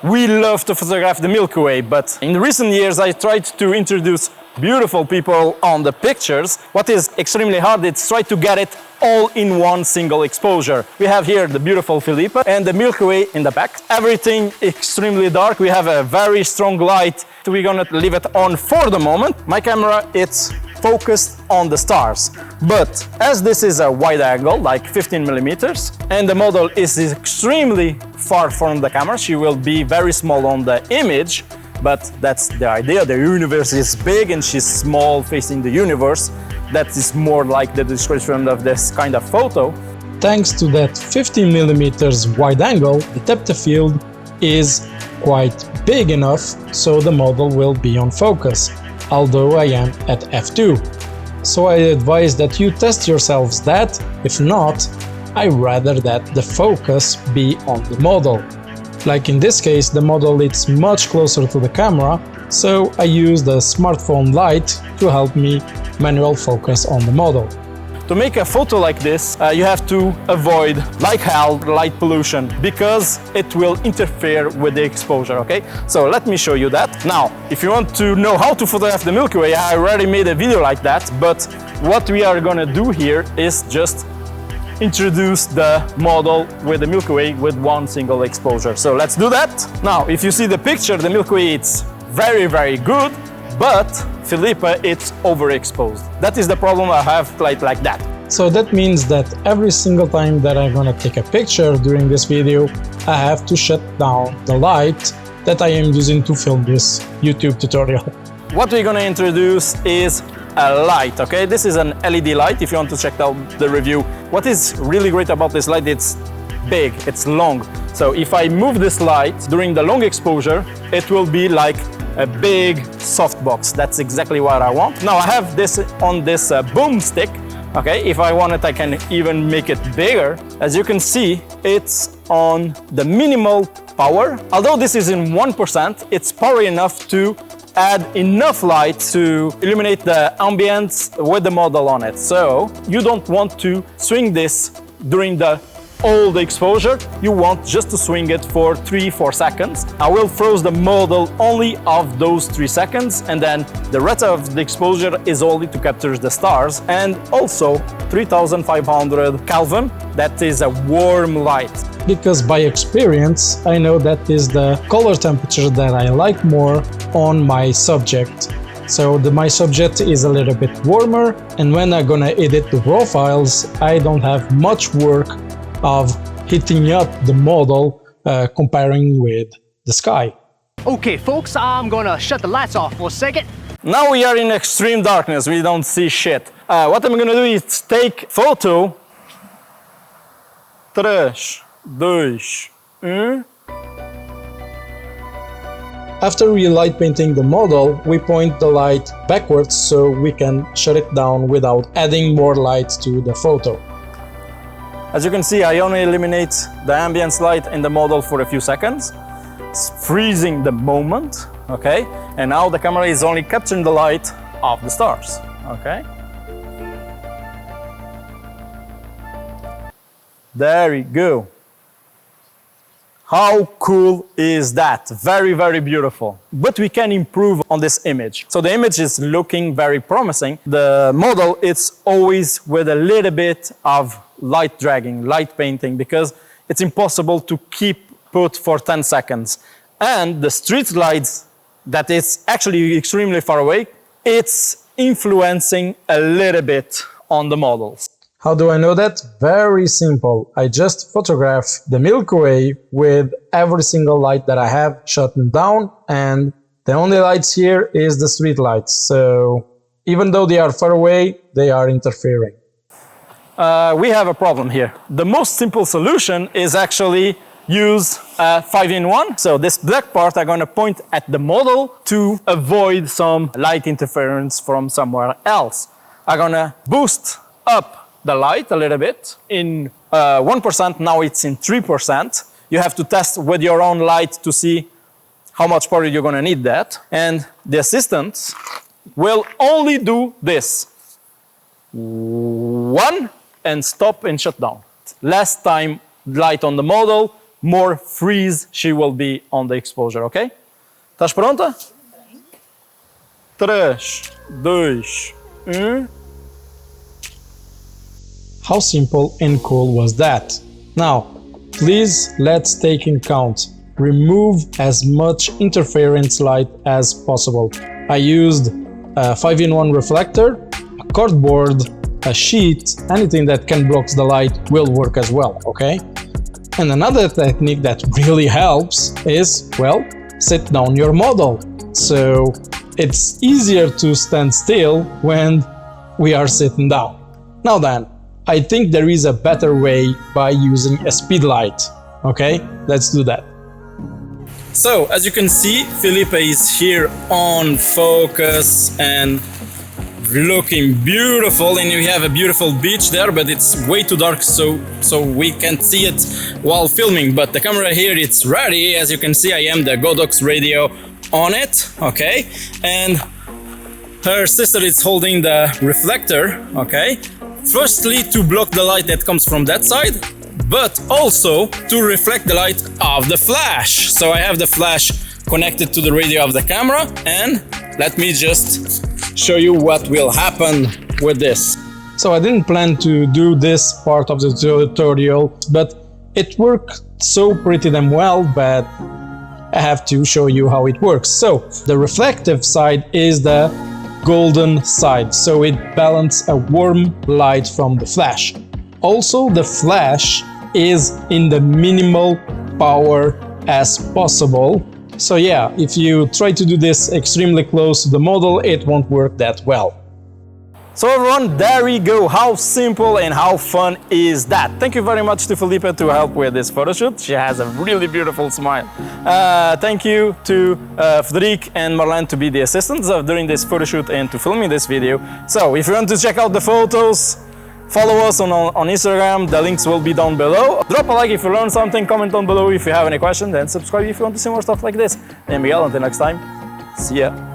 We love to photograph the Milky Way, but in recent years I tried to introduce beautiful people on the pictures. What is extremely hard is try to get it all in one single exposure. We have here the beautiful Felipe and the Milky Way in the back. Everything extremely dark. We have a very strong light. We're gonna leave it on for the moment. My camera, it's focused on the stars. But as this is a wide angle, like 15 millimeters, and the model is extremely far from the camera, she will be very small on the image, but that's the idea. The universe is big and she's small facing the universe. That is more like the description of this kind of photo. Thanks to that 15 millimeters wide angle, the depth of field is quite big enough so the model will be on focus, although I am at f2. So I advise that you test yourselves that. If not, I rather that the focus be on the model. Like in this case, the model is much closer to the camera, so I use the smartphone light to help me manual focus on the model. To make a photo like this, you have to avoid, like hell, light pollution, because it will interfere with the exposure, okay? So let me show you that. Now, if you want to know how to photograph the Milky Way, I already made a video like that, but what we are gonna do here is just introduce the model with the Milky Way with one single exposure. So let's do that. Now, if you see the picture, the Milky Way, it's very, very good, but Felipe, it's overexposed. That is the problem I have like that. So that means that every single time that I'm gonna take a picture during this video, I have to shut down the light that I am using to film this YouTube tutorial. What we're gonna introduce is a light, okay? This is an LED light if you want to check out the review. What is really great about this light, it's big, it's long. So if I move this light during the long exposure, it will be like a big softbox. That's exactly what I want. Now I have this on this boom stick, okay? If I want it, I can even make it bigger. As you can see, it's on the minimal power. Although this is in 1%, it's power enough to add enough light to illuminate the ambience with the model on it. So you don't want to swing this during the all the exposure, you want just to swing it for 3-4 seconds. I will froze the model only of those 3 seconds, and then the rest of the exposure is only to capture the stars, and also 3500 Kelvin, that is a warm light. Because by experience, I know that is the color temperature that I like more on my subject. So my subject is a little bit warmer, and when I'm gonna edit the raw files, I don't have much work of heating up the model comparing with the sky. Okay folks, I'm gonna shut the lights off for a second. Now we are in extreme darkness, we don't see shit. What I'm gonna do is take photo 3, 2, 1. After we light painting the model, we point the light backwards so we can shut it down without adding more light to the photo. As you can see, I only eliminate the ambience light in the model for a few seconds. It's freezing the moment, okay? And now the camera is only capturing the light of the stars, okay? There we go. How cool is that? Very, very beautiful. But we can improve on this image. So the image is looking very promising. The model, it's always with a little bit of light dragging, light painting, because it's impossible to keep put for 10 seconds. And the street lights that is actually extremely far away, it's influencing a little bit on the models. How do I know that? Very simple. I just photograph the Milky Way with every single light that I have shut down, and the only lights here is the street lights. So even though they are far away, they are interfering. We have a problem here. The most simple solution is actually use a 5-in-1. So this black part I'm gonna point at the model to avoid some light interference from somewhere else. I'm gonna boost up the light a little bit in 1%, now it's in 3%. You have to test with your own light to see how much power you're gonna need that. And the assistant will only do this. 1 and stop and shut down. Less time light on the model, more freeze she will be on the exposure, ok? Estás pronta? 3, 2, 1. How simple and cool was that? Now, please let's take in count. Remove as much interference light as possible. I used a 5-in-1 reflector, a cardboard, a sheet, anything that can block the light will work as well, okay? And another technique that really helps is, well, sit down your model. So it's easier to stand still when we are sitting down. Now then, I think there is a better way by using a speed light, okay? Let's do that. So, as you can see, Felipe is here on focus and looking beautiful, and we have a beautiful beach there, but it's way too dark so we can't see it while filming. But the camera here, it's ready. As you can see, I am the Godox radio on it, okay? And her sister is holding the reflector, okay? Firstly, to block the light that comes from that side, but also to reflect the light of the flash. So I have the flash connected to the radio of the camera, and let me just show you what will happen with this. So I didn't plan to do this part of the tutorial, but it worked so pretty damn well, but I have to show you how it works. So the reflective side is the golden side, so it balances a warm light from the flash. Also, the flash is in the minimal power as possible. So yeah, if you try to do this extremely close to the model, it won't work that well. So everyone, there we go. How simple and how fun is that? Thank you very much to Felipe to help with this photo shoot. She has a really beautiful smile. Thank you to Frederic and Marlene to be the assistants during this photo shoot and to filming this video. So if you want to check out the photos, follow us on Instagram. The links will be down below. Drop a like if you learned something, comment down below if you have any questions, and subscribe if you want to see more stuff like this. And Miguel, until next time, see ya.